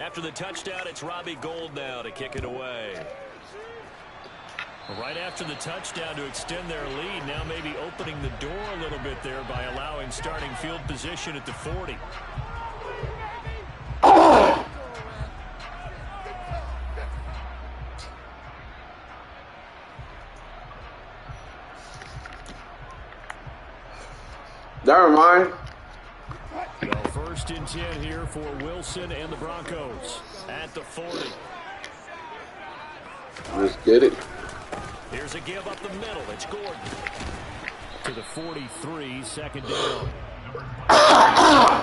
After the touchdown, it's Robbie Gould now to kick it away. Right after the touchdown to extend their lead, now maybe opening the door a little bit there by allowing starting field position at the 40. Never mind. Well, 1st and 10 here for Wilson and the Broncos at the 40. Let's get it. Here's a give up the middle. It's Gordon. To the 43, 2nd down.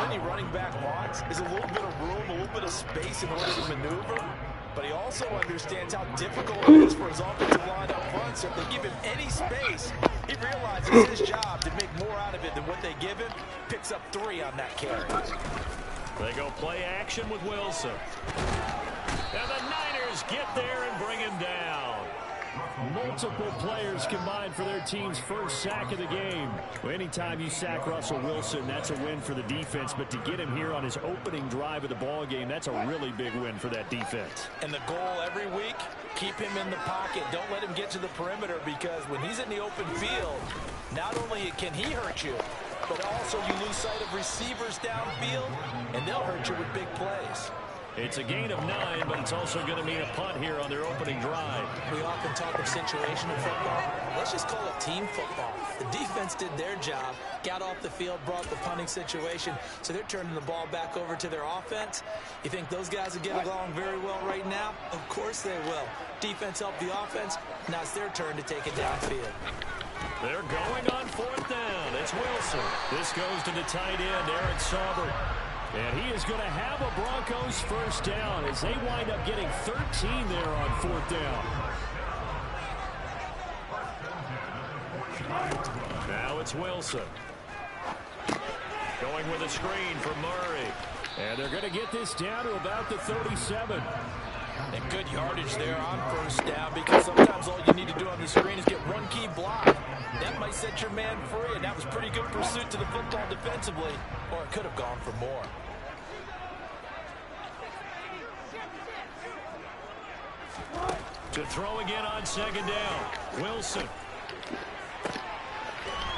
Any running back wants is a little bit of room, a little bit of space in order to maneuver. But he also understands how difficult it is for his offensive line up front. So if they give him any space, he realizes it's his job to make more out of it than what they give him. Picks up 3 on that carry. They go play action with Wilson. And the Niners get there and bring him down. Multiple players combined for their team's first sack of the game. Well, anytime you sack Russell Wilson, that's a win for the defense. But to get him here on his opening drive of the ball game, that's a really big win for that defense. And the goal every week, keep him in the pocket. Don't let him get to the perimeter, because when he's in the open field, not only can he hurt you, but also you lose sight of receivers downfield, and they'll hurt you with big plays. It's a gain of 9, but it's also going to mean a punt here on their opening drive. We often talk of situational football. Let's just call it team football. The defense did their job, got off the field, brought the punting situation, so they're turning the ball back over to their offense. You think those guys will get along very well right now? Of course they will. Defense helped the offense. Now it's their turn to take it downfield. They're going on 4th down. It's Wilson. This goes to the tight end, Aaron Sauber. And he is going to have a Broncos first down as they wind up getting 13 there on 4th down. Now it's Wilson. Going with a screen for Murray. And they're going to get this down to about the 37. And good yardage there on 1st down, because sometimes all you need to do on the screen is get one key block. That might set your man free, and that was pretty good pursuit to the football defensively, or it could have gone for more. To throw again on 2nd down. Wilson.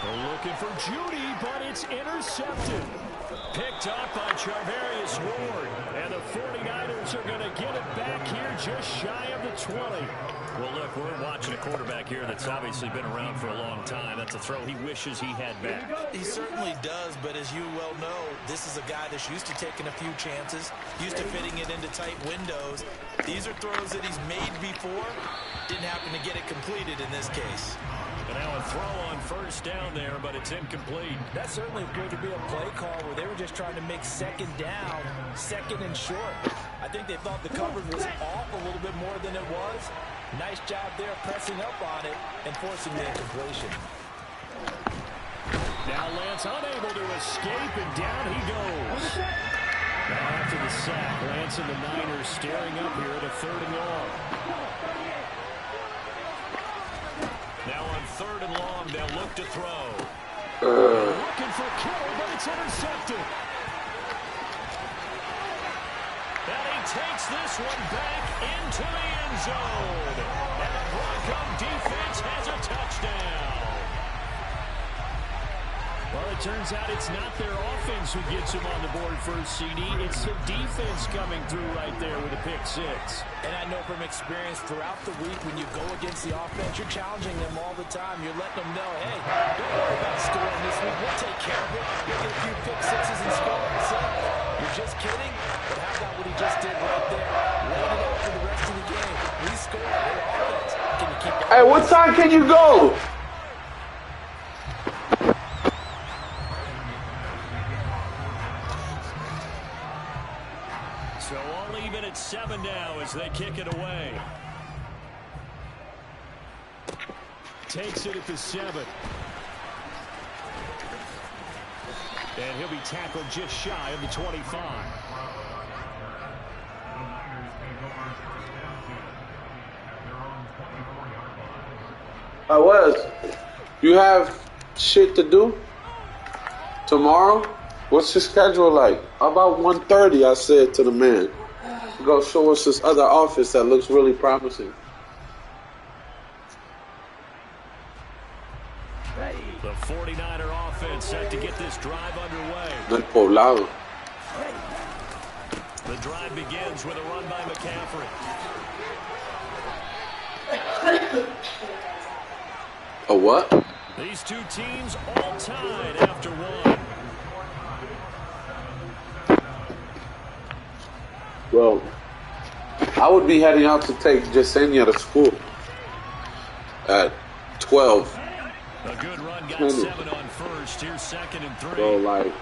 They're looking for Judy, but it's intercepted. Picked up by Charvarius Ward. And the 49ers are going to get it back here just shy of the 20. Well, look, we're watching a quarterback here that's obviously been around for a long time. That's a throw he wishes he had back. He certainly does, but as you well know, this is a guy that's used to taking a few chances, used to fitting it into tight windows. These are throws that he's made before. Didn't happen to get it completed in this case. And now a throw on 1st down there, but it's incomplete. That certainly appeared to be a play call where they were just trying to make 2nd down, 2nd and short. I think they thought the coverage was off a little bit more than it was. Nice job there pressing up on it and forcing the incompletion. Now Lance unable to escape, and down he goes. Now after the sack, Lance and the Niners staring up here at a 3rd and long. Now on 3rd and long, they'll look to throw. Looking for Kittle, but it's intercepted. And he takes this one back into the end zone. And the Bronco defense has a touchdown. Well, it turns out it's not their offense who gets him on the board first, CD. It's the defense coming through right there with a pick 6. And I know from experience throughout the week, when you go against the offense, you're challenging them all the time. You're letting them know, hey, don't worry about scoring this week. We'll take care of it. You'll get a few pick 6s and score yourself. You're just kidding? But how about what he just did right there? Laid it out for the rest of the game. We scored. Their offense. Can you keep that? Hey, what time can you go? So all even at 7 now as they kick it away. Takes it at the 7. And he'll be tackled just shy of the 25. Wes, you have shit to do tomorrow? What's your schedule like? About 1:30, I said to the man. go show us this other office that looks really promising. The 49er offense set to get this drive underway. Del Poblado. The drive begins with a run by McCaffrey. A what? These two teams all tied after one. Well, I would be heading out to take Jasenia to school at 12. A good run, got 7 on first. Here's 2nd and 3. So, like,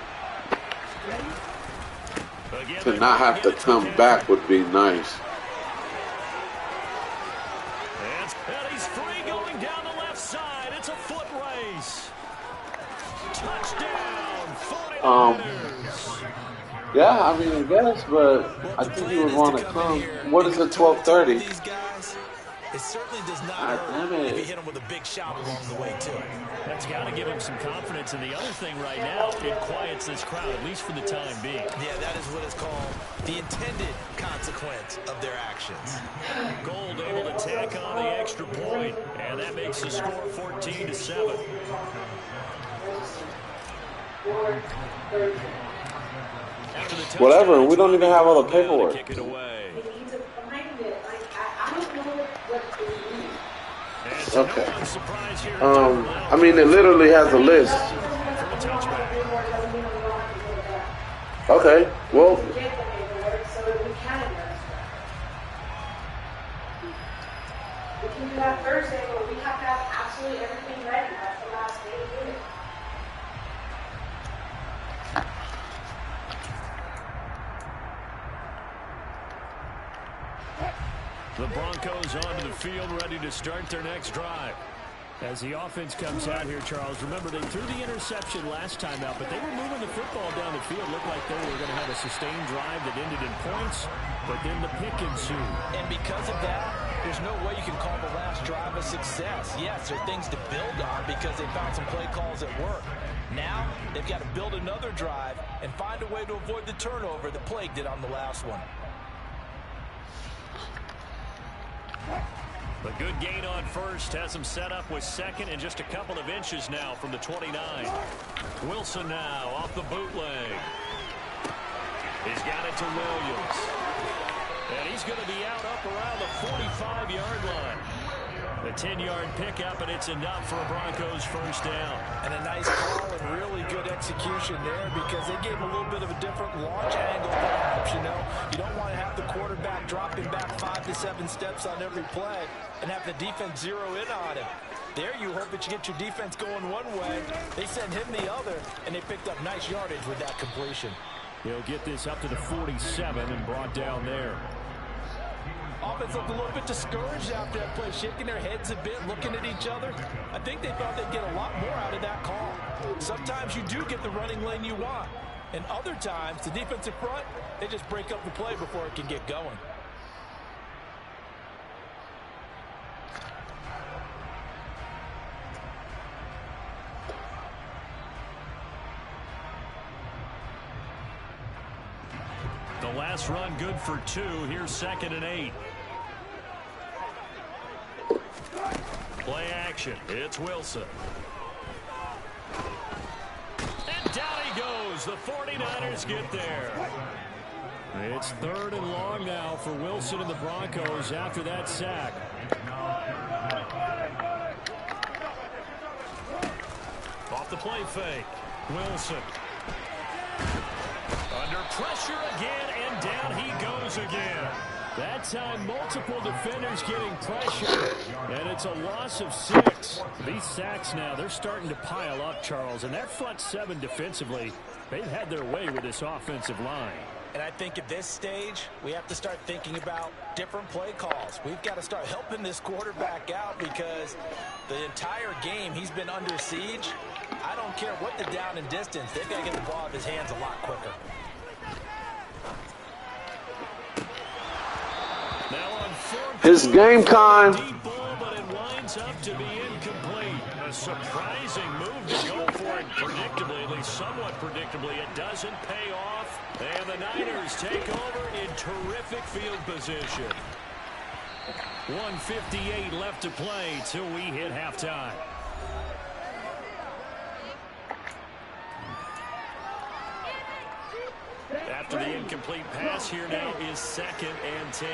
to not have to come back would be nice. And he's free going down the left side. It's a foot race. Touchdown, 49ers. Yeah, I mean, I guess, but I think he would want to come. What is it, 12:30? It certainly does not hurt if you hit him with a big shot along the way, too. That's got to give him some confidence. And the other thing right now, it quiets this crowd, at least for the time being. Yeah, that is what is called the intended consequence of their actions. Gold able to tack on the extra point, and that makes the score 14-7. Whatever, we don't even have all the paperwork. Kick it away. Okay. I mean, it literally has a list. Okay, well. We can do that Thursday, but we have to have absolutely everything ready. That's the last day to do it. The Broncos onto the field, ready to start their next drive. As the offense comes out here, Charles, remember they threw the interception last time out, but they were moving the football down the field. Looked like they were going to have a sustained drive that ended in points, but then the pick ensued. And because of that, there's no way you can call the last drive a success. Yes, there are things to build on because they found some play calls at work. Now, they've got to build another drive and find a way to avoid the turnover that plagued it on the last one. A good gain on first has him set up with 2nd and just a couple of inches now from the 29. Wilson now off the bootleg. He's got it to Williams. And he's going to be out up around the 45-yard line. A 10-yard pickup, and it's enough for a Broncos first down. And a nice call and really good execution there because they gave him a little bit of a different launch angle perhaps, you know. You don't want to have the quarterback dropping back 5 to 7 steps on every play and have the defense zero in on him. There you hope that you get your defense going one way. They send him the other, and they picked up nice yardage with that completion. He'll get this up to the 47 and brought down there. Offense looked a little bit discouraged after that play, shaking their heads a bit, looking at each other. I think they thought they'd get a lot more out of that call. Sometimes you do get the running lane you want, and other times, the defensive front, they just break up the play before it can get going. The last run good for 2. Here's 2nd and 8. Play action. It's Wilson. And down he goes. The 49ers get there. It's 3rd and long now for Wilson and the Broncos after that sack. Off the play fake. Wilson. Under pressure again, and down he goes again. That time, multiple defenders getting pressure, and it's a loss of 6. These sacks now, they're starting to pile up, Charles, and that front 7 defensively, they've had their way with this offensive line. And I think at this stage, we have to start thinking about different play calls. We've got to start helping this quarterback out because the entire game he's been under siege. I don't care what the down and distance, they've got to get the ball out of his hands a lot quicker. His game time. Deep ball, but it winds up to be incomplete. A surprising move to go for it predictably, at least somewhat predictably. It doesn't pay off. And the Niners take over in terrific field position. 1:58 left to play till we hit halftime. After the incomplete pass, here now is 2nd and 10.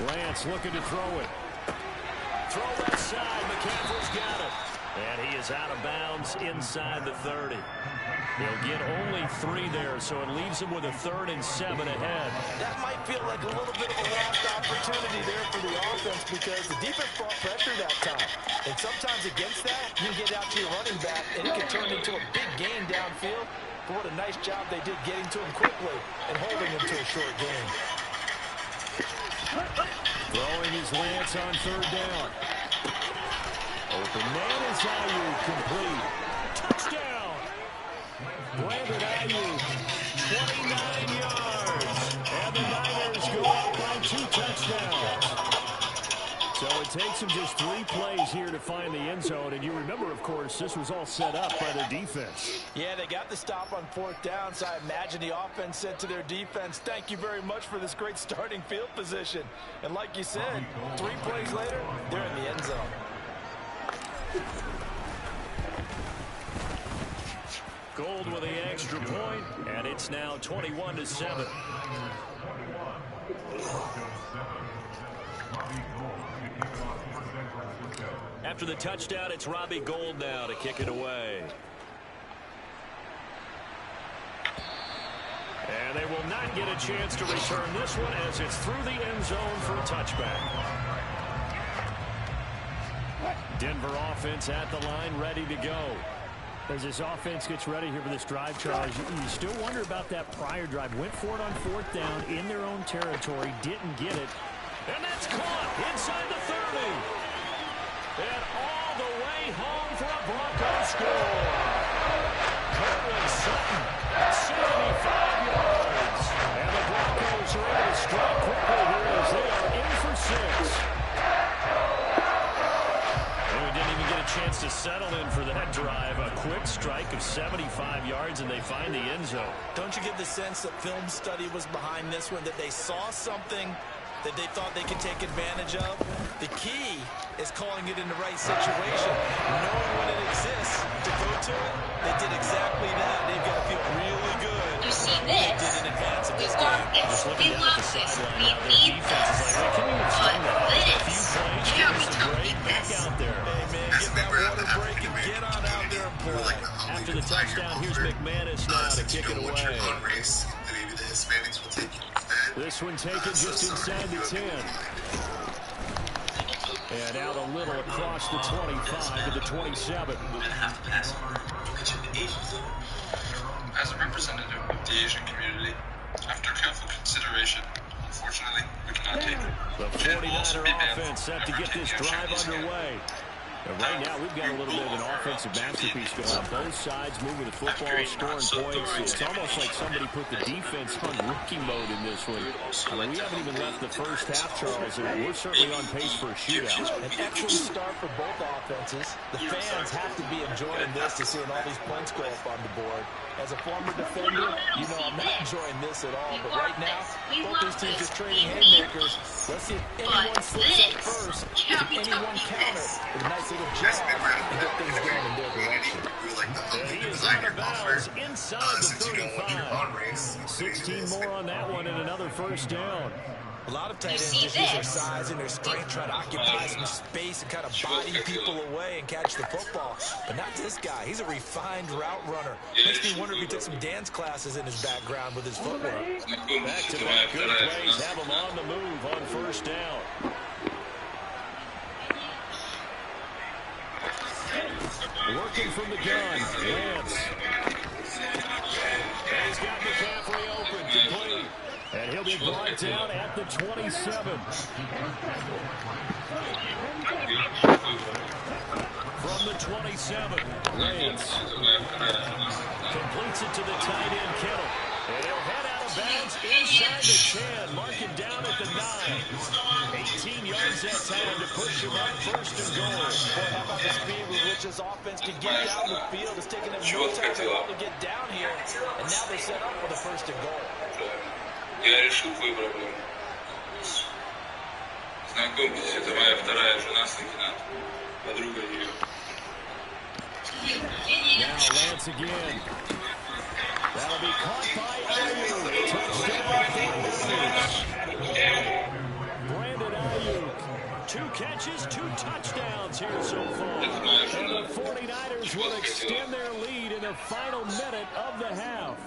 Lance looking to throw it. Throw left side. McCaffrey's got it. And he is out of bounds inside the 30. He'll get only 3 there, so it leaves him with a 3rd and 7 ahead. That might feel like a little bit of a lost opportunity there for the offense because the defense brought pressure that time. And sometimes against that, you get out to your running back, and it can turn into a big gain downfield. But what a nice job they did getting to him quickly and holding him to a short gain. Throwing his Lance on 3rd down. Open man is Ayuk, complete. Touchdown! Brandon Ayuk, 29 yards. And the Niners go up by 2 touchdowns. So it takes them just 3 plays here to find the end zone. And you remember, of course, this was all set up by their defense. Yeah, they got the stop on 4th down, so I imagine the offense said to their defense, thank you very much for this great starting field position. And like you said, 3 plays later, they're in the end zone. Gold with the extra point, and it's now 21-7. After the touchdown, it's Robbie Gould now to kick it away. And they will not get a chance to return this one as it's through the end zone for a touchback. Denver offense at the line, ready to go. As this offense gets ready here for this drive, Charles, you still wonder about that prior drive. Went for it on 4th down in their own territory, didn't get it. And that's caught inside the 30. And all the way home for a Broncos score. Cortland Sutton, 75 yards. And the Broncos are able to strike quickly here as they are in for 6. Chance to settle in for that drive. A quick strike of 75 yards, and they find the end zone. Don't you get the sense that film study was behind this one, that they saw something that they thought they could take advantage of? The key is calling it in the right situation, knowing when it exists to go to it. They did exactly that. They've got to feel really good. You see this? They did in advance of this We game. love this. We need this. But this, can we don't need this? Out there. Hey, man, get that water break and get on out there and play. After the touchdown, here's McManus now to kick it away. This one taken just inside the 10. And out a little across the 25 to the 27. As a representative of the Asian community, after careful consideration, unfortunately, we cannot take it. The 49er offense set to get this drive underway. And right now, we've got a little bit of an offensive masterpiece going on. Both sides moving the football, scoring points. It's almost like somebody put the defense on rookie mode in this one. I mean, we haven't even left the first half, Charles, and we're certainly on pace for a shootout. An excellent start for both offenses. The fans have to be enjoying this to seeing all these points go up on the board. As a former defender, you know I'm not enjoying this at all. But right now, both these teams are trading haymakers. Let's see if anyone slips up first, if anyone counters with a nice little jab and get things going in their direction. He is out of bounds inside the 35. 16 more on that one and another first down. A lot of tight ends just use their size and their strength, try to occupy some space and kind of body people away and catch the football. But not this guy. He's a refined route runner. Makes me wonder if he took some dance classes in his background with his footwork. Back-to-back good plays have him on the move on first down. Working from the gun, Lance. And he's got McCaffrey open, complete. And he'll be brought down at the 27. From the 27, Lance completes it to the tight end, Kittle. And he'll head out of of bounds inside the 10, marking down at the 9. 18 yards that time to push him up 1st and goal. Boy, how about the speed with which this offense can get down the field? It's taking them no time at all to get down here, and now they're set up for the 1st and goal. Я решил твою проблему. Знакомьтесь, это моя вторая жена Сакинат, подруга ее. Now Lance again. That'll be caught by Ayuk. Touchdown. Brandon Ayuk. 2 catches, 2 touchdowns here so far. And the 49ers will extend their lead in the final minute of the half.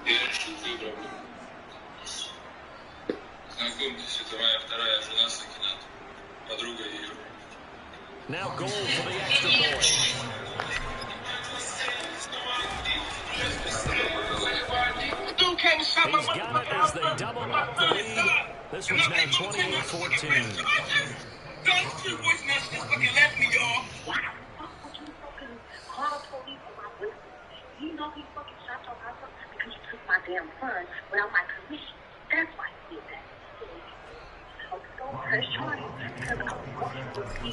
Я решил твою проблему. Знакомьтесь, это моя вторая жена Сакинат, подруга ее. Now goal for the extra point. He's got it as they double up the lead. This one's now 28-14. Don't you voice messages fucking left me, y'all. Why the fuck would you fucking call the police on my boyfriend? You know he fucking shot your house up because you took my damn son without my permission. That's why he did that. I was so press charges because I was working with me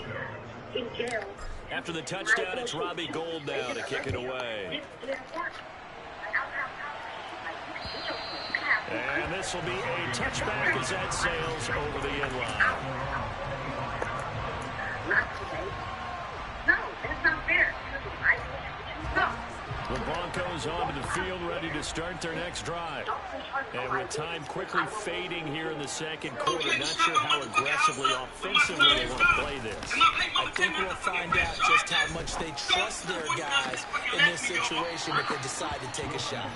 in jail. After the touchdown, it's Robbie Gould now to kick it away. And this will be a touchback as that sails over the end line. No, that's not fair. The Broncos onto the field ready to start their next drive. And with time quickly fading here in the 2nd quarter, not sure how aggressively, offensively they want to play this. I think we'll find out just how much they trust their guys in this situation if they decide to take a shot.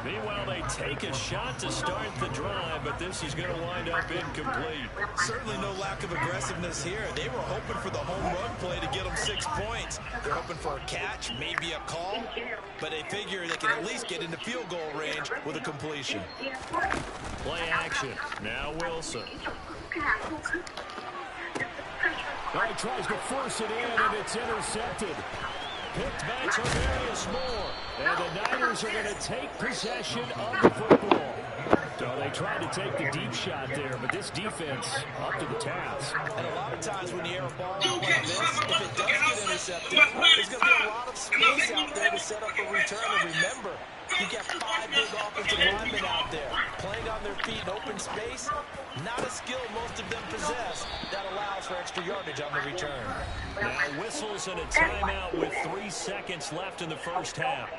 Meanwhile, they take a shot to start the drive, but this is going to wind up incomplete. Certainly no lack of aggressiveness here. They were hoping for the home run play to get them 6 points. They're hoping for a catch, maybe a call, but they figure they can at least get into field goal range with a completion. Play action. Now Wilson. Now he tries to force it in, and it's intercepted. Picked by Tavarius Moore. And the Niners are going to take possession of the football. So they tried to take the deep shot there, but this defense up to the task. And a lot of times when you air a ball out like this, if it does get intercepted, there's going to be a lot of space out there to set up a return. And remember, you got 5 big offensive linemen out there playing on their feet in open space. Not a skill most of them possess that allows for extra yardage on the return. Now whistles and a timeout with 3 seconds left in the 1st half.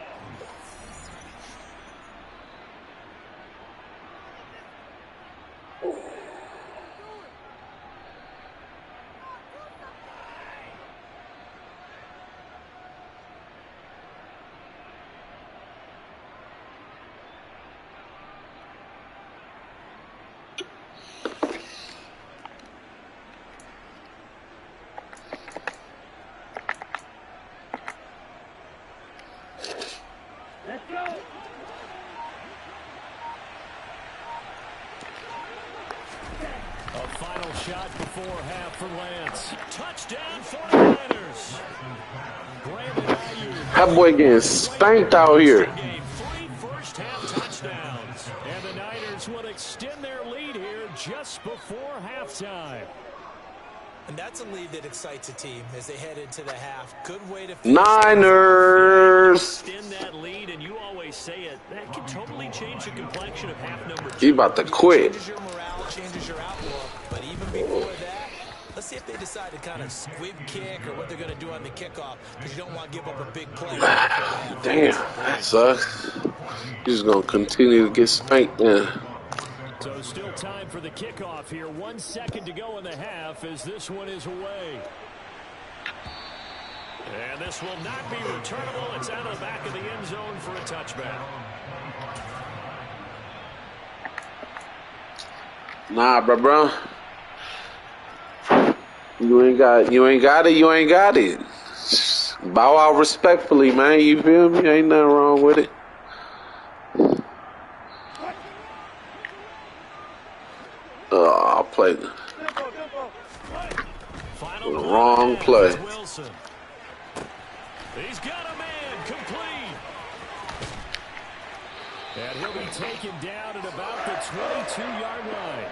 Shot before half for Lance. Touchdown 49ers. Brandon Ayuk. That boy getting spanked out here. 3 first half touchdowns. And the Niners will extend their lead here just before halftime. And that's a lead that excites a team as they head into the half. Good way to Niners. Extend that lead, and you always say it. That can totally change the complexion of half number 2. He about to quit. Changes your morale, changes your outlook. But even before that, let's see if they decide to kind of squib kick or what they're going to do on the kickoff, because you don't want to give up a big play. Damn, that sucks. He's just going to continue to get spanked now. So still time for the kickoff here. 1 second to go in the half as this one is away. And this will not be returnable. It's out of the back of the end zone for a touchback. Nah, bro. You ain't got it. Bow out respectfully, man. You feel me? Ain't nothing wrong with it. Oh, I played the wrong play. Wilson. He's got a man complete. And he'll be taken down at about the 22-yard line.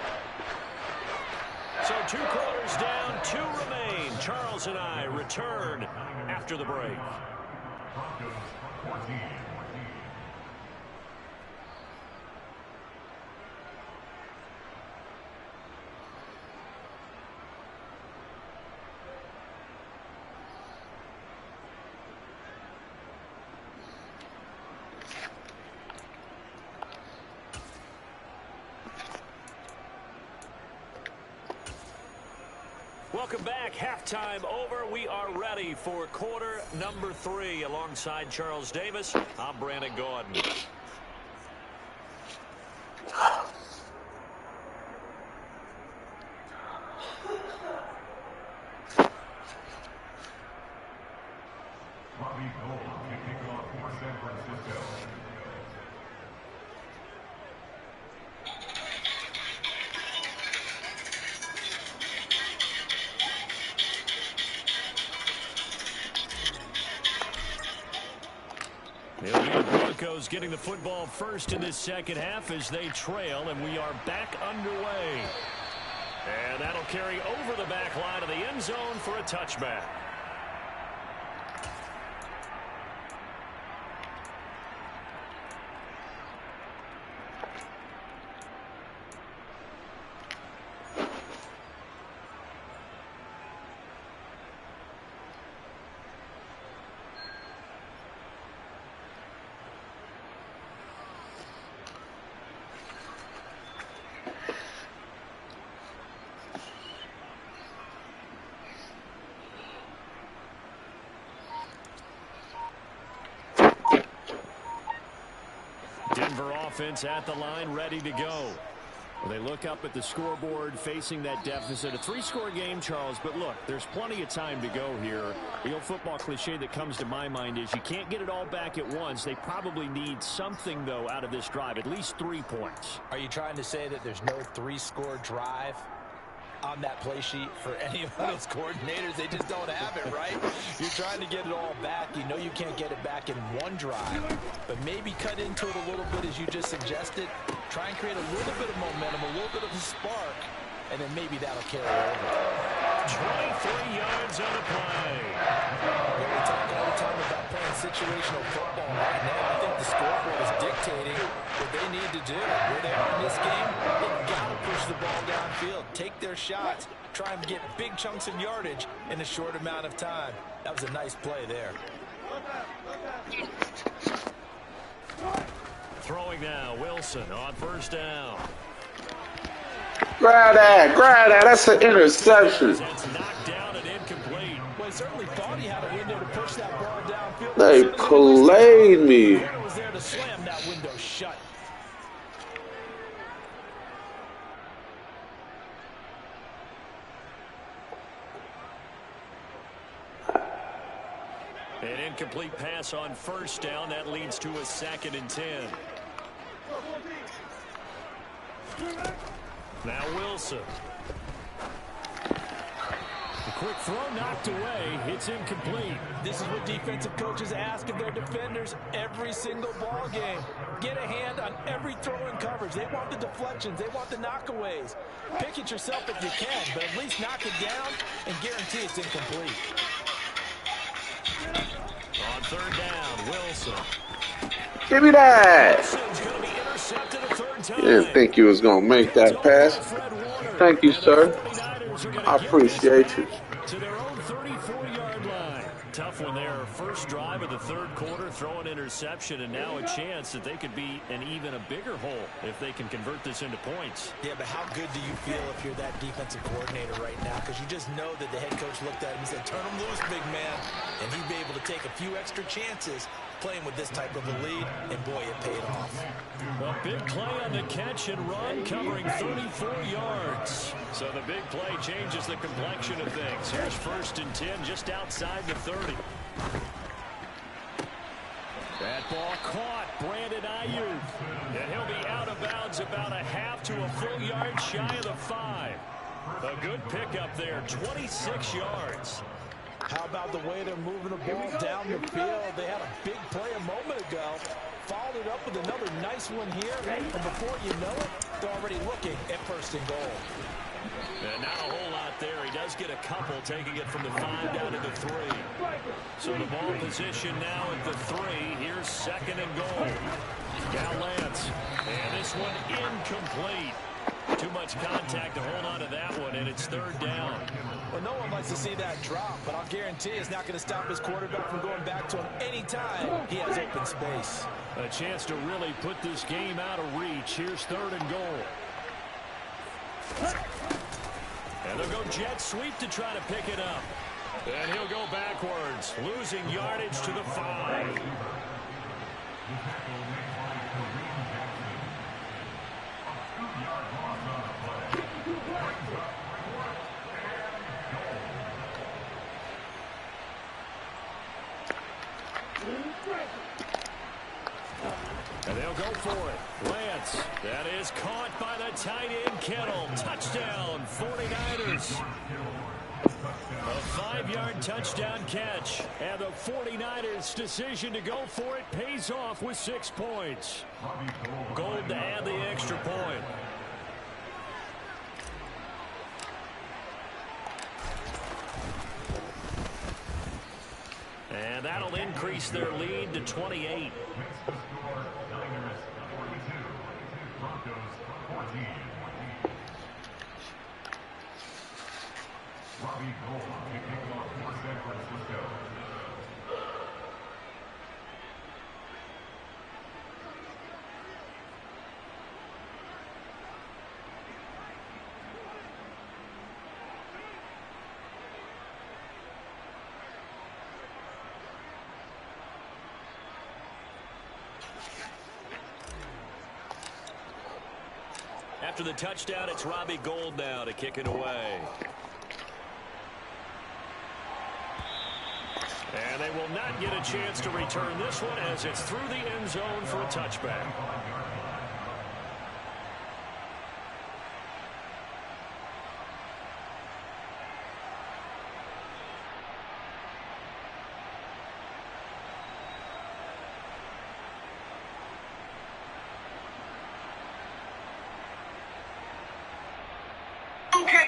So 2 quarters down, 2 remain. Charles and I return after the break. Welcome back. Halftime over. We are ready for quarter number 3. Alongside Charles Davis, I'm Brandon Gordon. It'll be the Broncos getting the football first in this second half as they trail, and we are back underway. And that'll carry over the back line of the end zone for a touchback. Denver offense at the line, ready to go. Well, they look up at the scoreboard facing that deficit. A 3-score game, Charles, but look, there's plenty of time to go here. The old football cliche that comes to my mind is you can't get it all back at once. They probably need something, though, out of this drive, at least 3 points. Are you trying to say that there's no 3-score drive on that play sheet for any of those coordinators? They just don't have it, right? You're trying to get it all back. You know you can't get it back in one drive, but maybe cut into it a little bit as you just suggested. Try and create a little bit of momentum, a little bit of a spark, and then maybe that'll carry over. 23 yards on the play. We talk all the time about playing situational football right now. I think the scoreboard is dictating what they need to do. Where they are in this game, they've got to push the ball downfield, take their shots, try and get big chunks of yardage in a short amount of time. That was a nice play there. Throwing now, Wilson on first down. Grab that. That's an interception. That's knocked down and incomplete. Well, he certainly thought he had a window to push that ball downfield. They played me. The corner was there to slam that window shut. An incomplete pass on first down. That leads to a 2nd and 10. Now Wilson. The quick throw knocked away. It's incomplete. This is what defensive coaches ask of their defenders every single ball game. Get a hand on every throw in coverage. They want the deflections. They want the knockaways. Pick it yourself if you can, but at least knock it down and guarantee it's incomplete. On third down, Wilson. Give me that. Wilson's going to be intercepted a third time. You didn't think you was going to make that pass. Thank you, sir. I appreciate you. To their own 34-yard line. Tough one there. First drive of the third quarter, throw an interception, and now a chance that they could be in even a bigger hole if they can convert this into points. Yeah, but how good do you feel if you're that defensive coordinator right now? Because you just know that the head coach looked at him and said, turn him loose, big man. And he'd be able to take a few extra chances playing with this type of a lead, and boy, it paid off. A big play on the catch and run, covering 34 yards. So the big play changes the complexion of things. Here's 1st and 10 just outside the 30. That ball caught. Brandon Ayuk. And he'll be out of bounds about a half to a full yard shy of the 5. A good pickup there, 26 yards. How about the way they're moving the ball down the field? They had a big play a moment ago. Followed it up with with another nice one here, and before you know it, they're already looking at first and goal. And not a whole lot there. He does get a couple, taking it from the 5 down to the 3. So the ball position now at the 3. Here's second and goal. Now Lance. And this one incomplete. Too much contact to hold on to that one, and it's third down. Well, no one likes to see that drop, but I'll guarantee it's not going to stop his quarterback from going back to him anytime he has open space. A chance to really put this game out of reach. Here's third and goal. And they'll go jet sweep to try to pick it up. And he'll go backwards, losing yardage to the 5. And they'll go for it. Lance, that is caught by the tight end Kittle. Touchdown, 49ers. A 5-yard touchdown catch. And the 49ers' decision to go for it pays off with 6 points. Gold to add the extra point. And that'll increase their lead to 28. After the touchdown, it's Robbie Gould now to kick it away. And they will not get a chance to return this one as it's through the end zone for a touchback.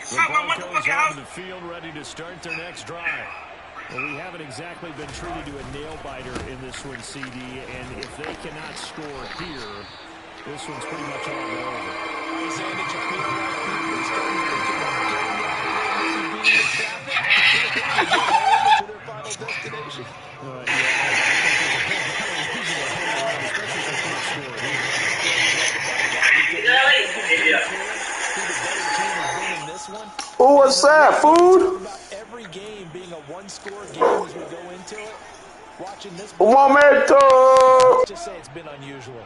The Broncos out of the field ready to start their next drive. Well, we haven't exactly been treated to a nail-biter in this one, CD, and if they cannot score here, this one's pretty much all but over. Isaiah, did you feel like people are starting to think about getting out of maybe being in traffic to get home to their final destination? Yeah, I think there's a whole lot of reason to hang around, especially if they can't score Oh, what's that, food? Every game being a one-score game as we go into it. Watching this, Un momento. let's just say it's been unusual.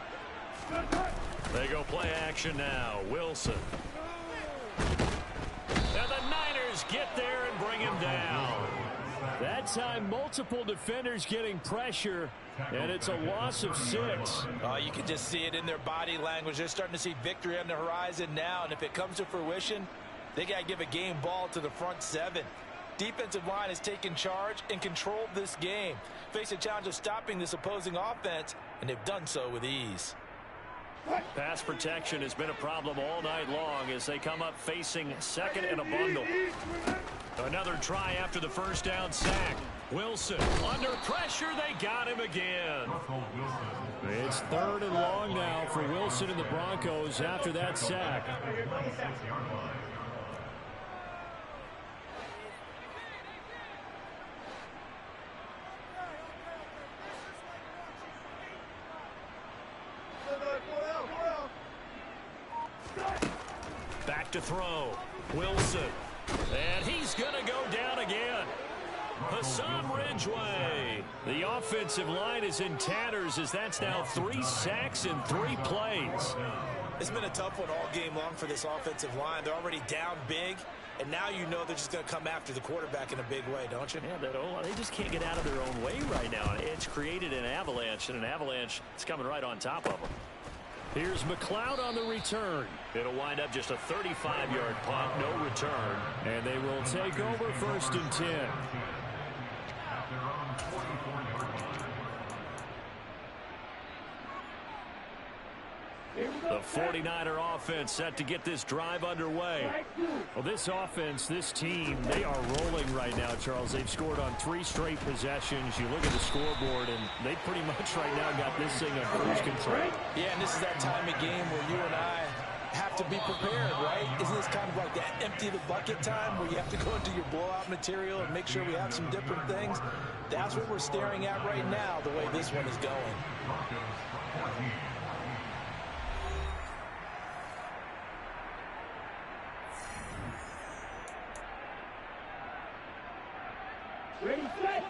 They go play action now. Wilson. And the Niners get there and bring him down. That time, multiple defenders getting pressure, and it's a loss of 6. You can just see it in their body language. They're starting to see victory on the horizon now, and if it comes to fruition, they got to give a game ball to the front 7. Defensive line has taken charge and controlled this game. Face a challenge of stopping this opposing offense, and they've done so with ease. Pass protection has been a problem all night long as they come up facing second and a bundle. Another try after the first down sack. Wilson under pressure. They got him again. It's third and long now for Wilson and the Broncos after that sack. Back to throw. Wilson. And he's going to go down again. Hassan Ridgeway. The offensive line is in tatters as that's now 3 sacks in 3 plays. It's been a tough one all game long for this offensive line. They're already down big, and now you know they're just going to come after the quarterback in a big way, don't you? Yeah, they just can't get out of their own way right now. It's created an avalanche, and an avalanche is coming right on top of them. Here's McLeod on the return. It'll wind up just a 35-yard punt, no return. And they will take over first and 10. The 49er offense set to get this drive underway. Well, this offense, this team, they are rolling right now, Charles. They've scored on 3 straight possessions. You look at the scoreboard, and they pretty much right now got this thing on cruise control. Yeah, and this is that time of game where you and I have to be prepared, right? Isn't this kind of like that empty the bucket time where you have to go into your blowout material and make sure we have some different things? That's what we're staring at right now, the way this one is going.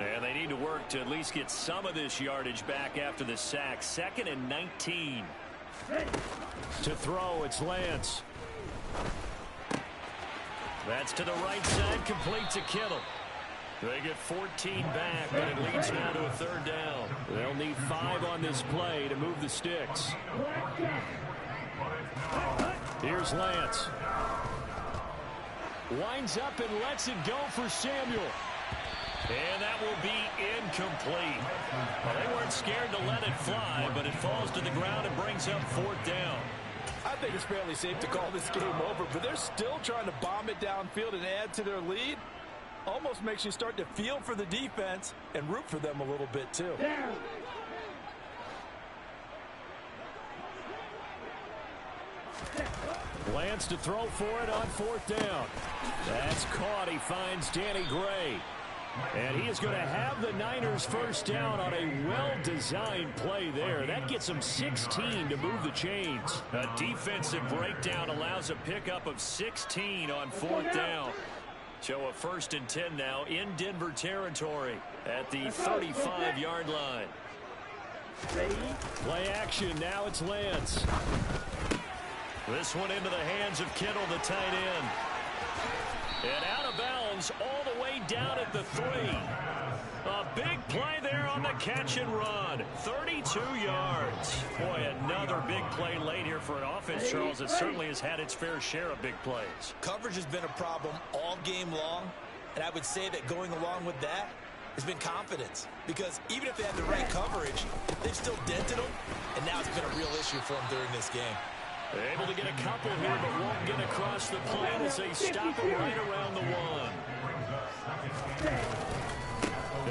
And they need to work to at least get some of this yardage back after the sack. 2nd and 19. To throw, it's Lance. That's to the right side, complete to Kittle. They get 14 back, but it leads now to a 3rd down. They'll need 5 on this play to move the sticks. Here's Lance. Winds up and lets it go for Samuel. And that will be incomplete. Well, they weren't scared to let it fly, but it falls to the ground and brings up 4th down. I think it's fairly safe to call this game over, but they're still trying to bomb it downfield and add to their lead. Almost makes you start to feel for the defense and root for them a little bit, too. Lance to throw for it on 4th down. That's caught. He finds Danny Gray. And he is going to have the Niners 1st down on a well-designed play there. That gets them 16 to move the chains. A defensive breakdown allows a pickup of 16 on 4th down. So a 1st and 10 now in Denver territory at the 35-yard line. Play action. Now it's Lance. This one into the hands of Kittle, the tight end. And out of bounds all the way down at the 3. A big play there on the catch and run. 32 yards. Boy, another big play late here for an offense, Charles, that certainly has had its fair share of big plays. Coverage has been a problem all game long, and I would say that going along with that has been confidence. Because even if they had the right coverage, they've still dented them, and now it's been a real issue for them during this game. They're able to get a couple here, but won't get across the plane as they stop it right around the 1.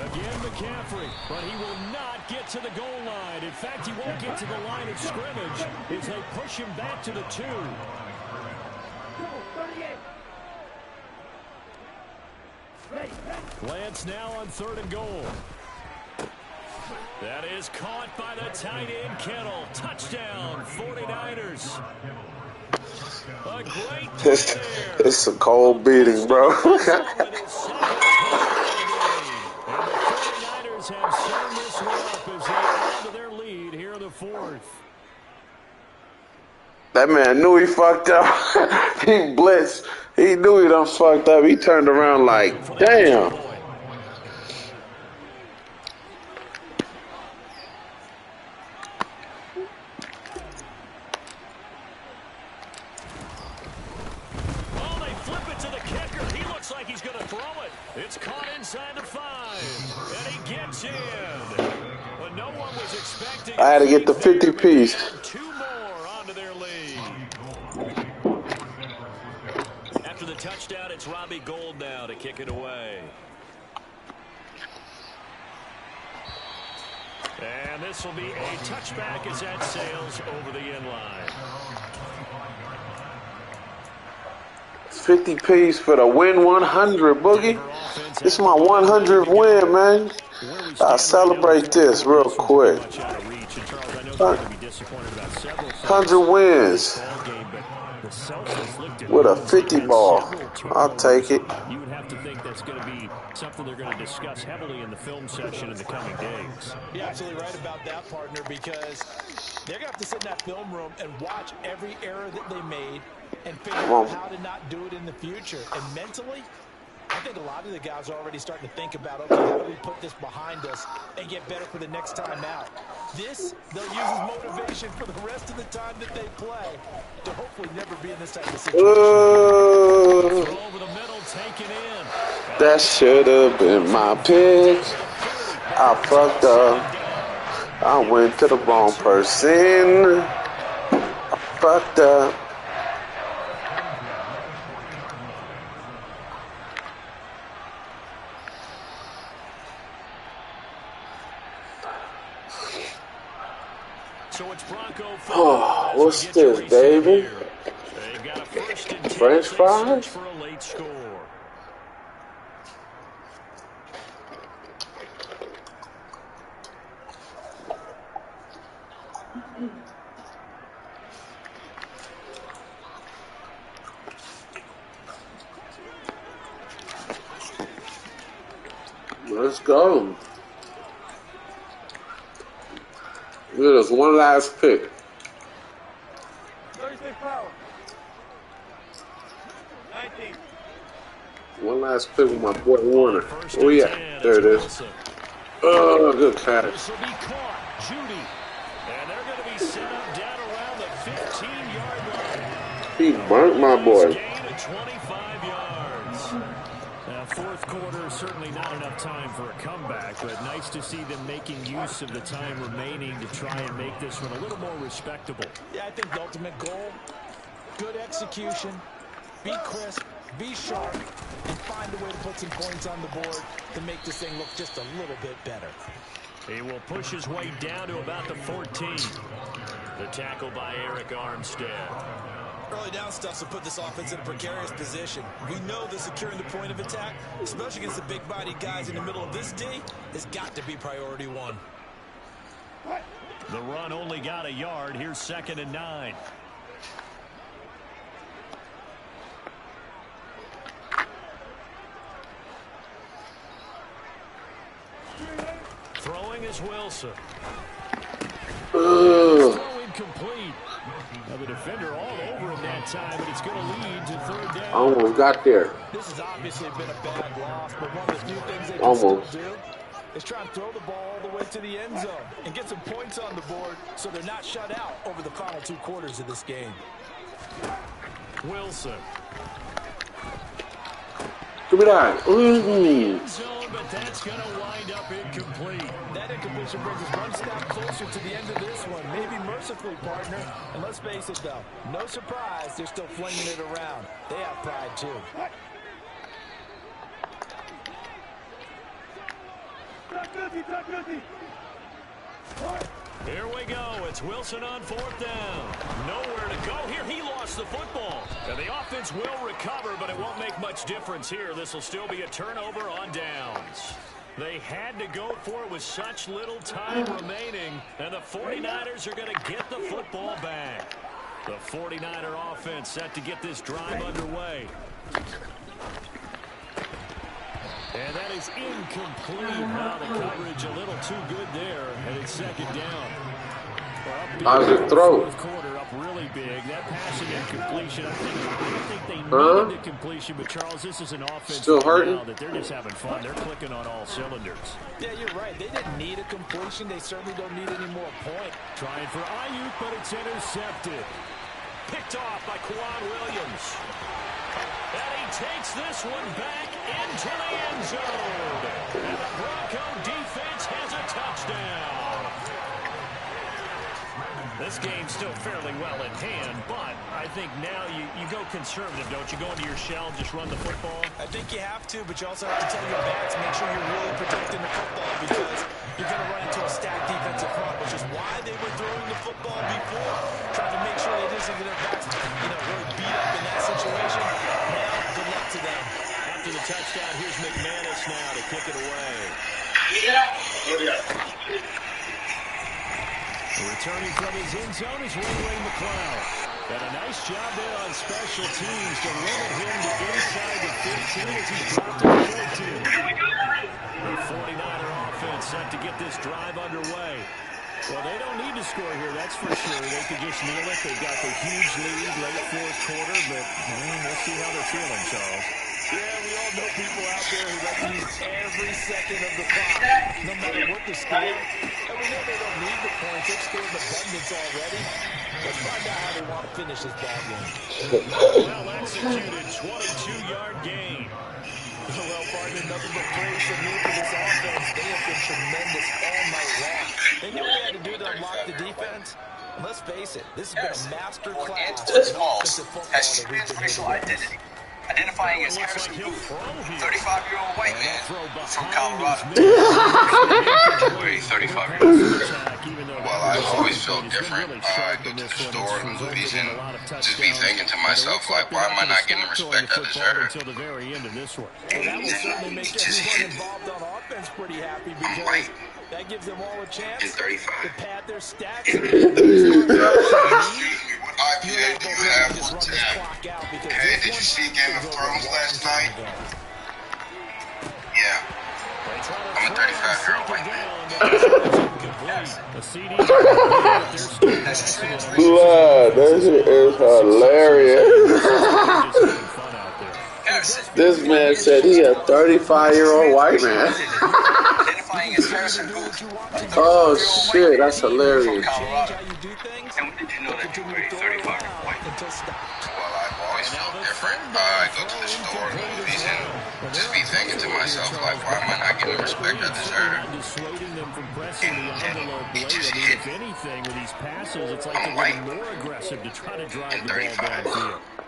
Again, McCaffrey, but he will not get to the goal line. In fact, he won't get to the line of scrimmage as they push him back to the 2. Lance now on 3rd and goal. That is caught by the tight end, Kittle. Touchdown, 49ers. A great play there. It's a cold beating, bro. And the 49ers have sewn this one up as they add to their lead here in the 4th. That man knew he fucked up. He blitzed. He knew he done fucked up. He turned around like, damn. It's caught inside the 5, and he gets in. But no one was expecting. I had to get the 50 piece. 2 more onto their lead. After the touchdown, it's Robbie Gould now to kick it away. And this will be a touchback as that sails over the end line. 50 piece for the win 100, Boogie. This is my 100th win, man. I'll celebrate this real quick. 100 wins with a 50 ball. I'll take it. You would have to think that's going to be something they're going to discuss heavily in the film session in the coming days. You're absolutely right about that, partner, because they're going to have to sit in that film room and watch every error that they made and figure out how to not do it in the future. And mentally, I think a lot of the guys are already starting to think about, okay, how do we put this behind us and get better for the next time out? This, they'll use as motivation for the rest of the time that they play to hopefully never be in this type of situation. Over the middle, taken in. That should have been my pick. I fucked up. I went to the wrong person. I Fuck that. So it's Bronco Oh, football. what's this, baby? They've got a 1st and 10 French as they fries? search for a late score. Let's go. There's one last pick. One last pick with my boy Warner. Oh yeah, there it is. Oh, good catch. This will be caught. Judy. And they're going to be set up down around the 15-yard line. He burnt my boy. Gain of 25 yards. Now, fourth quarter, certainly not enough time for a comeback, but nice to see them making use of the time remaining to try and make this one a little more respectable. Yeah, I think the ultimate goal, good execution, be crisp, be sharp, and find a way to put some points on the board to make this thing look just a little bit better. He will push his way down to about the 14. The tackle by Eric Armstead. Early down stuff will put this offense in a precarious position. We know that securing the point of attack, especially against the big-bodied guys in the middle of this D, has got to be priority one. The run only got a yard. Here's 2nd and 9. Throwing is Wilson. Throw incomplete. Now the defender all over him that time, but it's going to lead to 3rd down. Almost got there. This has obviously been a bad loss, but one of the few things they can Almost. still do is try and throw the ball all the way to the end zone and get some points on the board so they're not shut out over the final 2 quarters of this game. Wilson. Give me that. End zone, but that's going to wind up incomplete. That incompletion brings us one step closer to the end of this one. Maybe mercifully, partner. And let's face it, though, no surprise, they're still flinging it around. They have pride, too. Here we go. It's Wilson on 4th down. Nowhere to go here. He lost the football. And the offense will recover, but it won't make much difference here. This will still be a turnover on downs. They had to go for it with such little time remaining, and the 49ers are going to get the football back. The 49er offense set to get this drive underway. And that is incomplete. Now the coverage a little too good there, and it's 2nd down. How's it throw? Fourth quarter up really big. That passing incompletion, I don't think they needed the completion, but Charles, this is an offense Still hurting? now that they're just having fun. They're clicking on all cylinders. Yeah, you're right. They didn't need a completion. They certainly don't need any more point. Trying for Ayuk, but it's intercepted. Picked off by Quan Williams. And he takes this one back into the end zone. And the Bronco defense has a touchdown. This game's still fairly well in hand, but I think now you go conservative, don't you? Go into your shell and just run the football? I think you have to, but you also have to tell your backs, make sure you're really protecting the football because you're going to run into a stacked defensive front, which is why they were throwing the football before, trying to make sure they didn't get their backs, really beat up in that situation. Now, good luck to them. After the touchdown, here's McManus now to kick it away. Returning from his end zone is Ray McLeod. And a nice job there on special teams to limit him to inside the 15 as he dropped to the 14. The 49er offense set to get this drive underway. Well, they don't need to score here, that's for sure. They could just kneel it. They've got the huge lead late fourth quarter, but we'll see how they're feeling, Charles. Yeah, we all know people out there who like to use every second of the clock, no matter what the score. And we know they don't need the points. They've scored in abundance already. Let's find out how they want to finish this ball game. Well executed, 22-yard gain. Well, partner, nothing but praise from you for this offense. They have been tremendous all night long. They knew what they had to do to unlock the defense. And let's face it, this has been a master class Antoine in offensive Smalls football has that we've trans been racial here to witness. identity, identifying as Looks Harrison like he'll Booth, throw a here. 35-year-old white And man they'll throw from behind Colorado. his man. Wait, 35-year-old. Well, I always felt different. I go to the store and movies and just be thinking to myself, like, why am I not getting the respect I deserve? Until the very end of this one. Well, that will certainly make Just everyone hit. involved on offense pretty happy I'm because white. that gives them all a chance Hit 35. to pad their stats. Excuse me, what IPA do you have on tap? Hey, did you see Game of Thrones last night? Yeah. I'm a 35-year-old white man. Blood, that shit is hilarious. This man said he a 35-year-old white man. Identifying as Harrison Booth. Oh shit, that's hilarious. From Colorado. And when did you know that you were a 35-year-old white man? Well, I've always felt different. I go to the store and movies and just be thinking to myself, like, why am I not getting the respect I deserve? And it just hit. I'm white. And 35.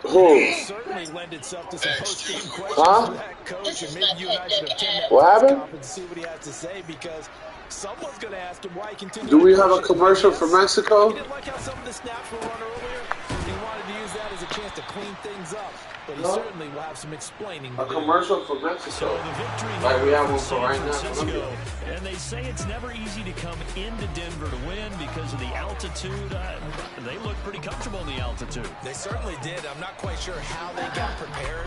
Who? Certainly lend itself to some post-game questions Huh? for that coach, and maybe you and I should attend that What press happened? conference and see what he has to say because someone's going to ask him why he continues. Do we have a commercial for Mexico? He didn't like how some of the snaps were run earlier. He wanted to use that as a chance to clean things up, but he certainly will have some explaining to A do. commercial for Mexico. Like we have one for right now. Francisco. And they say it's never easy to come into Denver to win because of the altitude. They look pretty comfortable in the altitude. They certainly did. I'm not quite sure how they got prepared.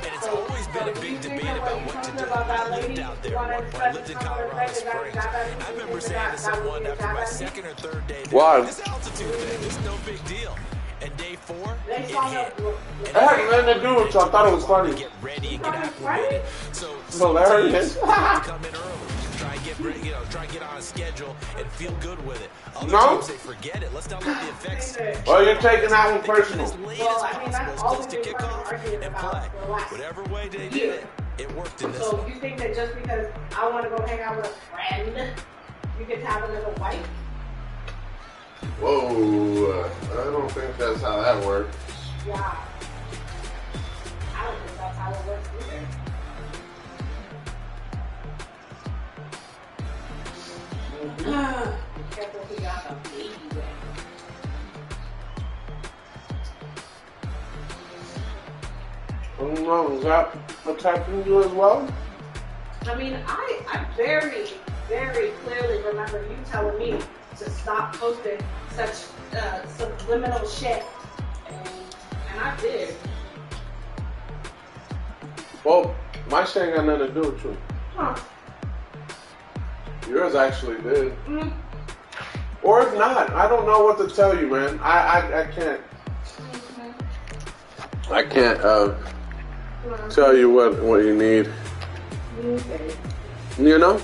And it's always been a big debate about what to do. I lived out there at one point. I lived in Colorado Springs. I remember saying to someone after my second or third day, Why? this altitude thing is no big deal. And day 4, it hit. That had nothing to do with you. I thought it was funny. Get ready and get acclimated. So Hilarious. sometimes come in early, try and get ready, try and get on a schedule and feel good with it. Other No. times they forget it. Let's not let the effects. Well, you're taking that one As personal. late as possible, as close to kickoff and play. Whatever way they did it, it worked in this So one. you think that just because I want to go hang out with a friend, you get to have another wife? Whoa, I don't think that's how that works. Yeah. I don't think that's how it works either. Careful if you got the baby wet. I don't know, is that attacking you as well? I mean, I very, very clearly remember you telling me to stop posting such subliminal shit. And I did. Well, my shit ain't got nothing to do with you. Huh. Yours actually did. Or if not, I don't know what to tell you, man. I can't. I can't tell you what you need. Okay. You know?